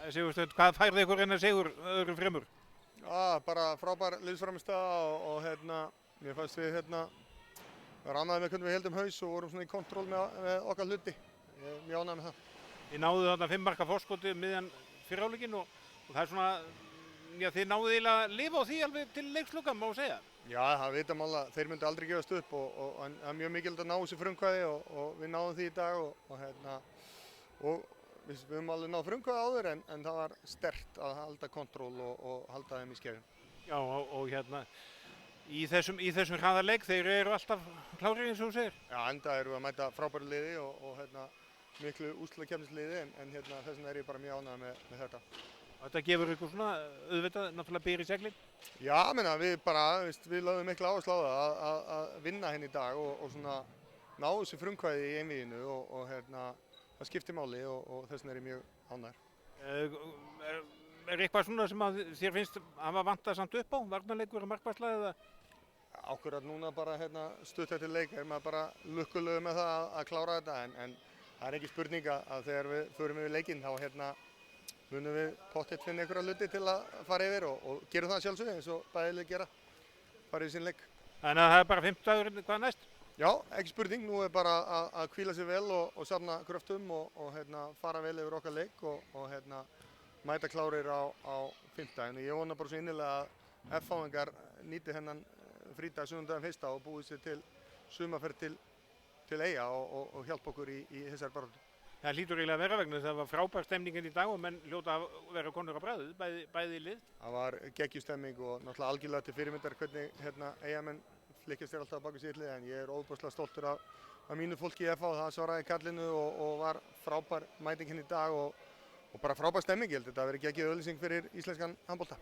Sigursteinn, hvað færði ykkur en að sigur öðrum fremur? Bara frábær liðsframmistaða og mér fannst við vera ánægðir með hvernig við heldum haus og vorum svona í kontról með okkar hluti. Ég er mjög ánægður með það. Þið náðuð þarna 5 marka forskoti miðjan fyrir hálfleikinn og það er svona, já þið náðuð eiginlega að lifa á því alveg til leiksloka, má segja. Já, það vitum alveg að þeir myndi aldrei gefast upp og það er mjög mikilvægt að ná þessu frumkvæði og við náðum því í dag og við höfum alveg náð frumkvæði áður en það var sterkt að halda kontról og halda þeim í skefjum. Já, og í þessum hraðarleik, þeir eru alltaf klárið eins og þú segir. Já, enda erum við að mæta frábæru liði og miklu úrslitakeppnisliði en þess vegna er ég bara mjög ánægður með þetta. Þetta gefur ykkur svona auðvitað náttúrulega byr í seglin? Já, við lögðum mikla áherslu á það að vinna henni í dag og svona ná þessu frumkvæði í einvíginu og það skiptir máli og þess vegna er ég mjög ánægður. Er eitthvað svona sem að þér finnst hafa vantað samt upp á, varnarleikur og markvarsla eða? Ákveðrat núna bara stutt eftir leik er maður bara lukkulegur með það að klára þetta en það er ekki spurning að þegar við förum yfir leikinn þá munum við pottitt finna einhverja hluti til að fara yfir og gerum það sjálfsögðu eins og bæðileg gera, fara yfir sín leik. Þannig að það er bara 5 dagur, hvað næst? Já, ekki spurning, nú er bara að hvíla sig vel og safna kröftum og fara vel yfir okkar leik og mæta klárir á 5. daginn. Ég vona bara svo innilega að F-fáingar nýti þennan frídag 7. fyrsta og búið sér til sumarferð til Eyja og hjálpa okkur í þessari baráttu. Það hlýtur eiginlega að vera vegna þess að það var frábær stemningin í dag og menn hljóta að vera konur á bragðið, bæði í lið. Það var geggjustemming og náttúrulega algjörlega til fyrirmyndar hvernig Eyjamenn flykkjast þér alltaf bak við sitt lið en ég er óbúslega stoltur af mínu fólki í FH. Það svaraði kallinu og var frábær mætingin í dag og bara frábær stemming. Ég held að þetta hafi verið geggjuð auglýsing fyrir íslenskan handbolta.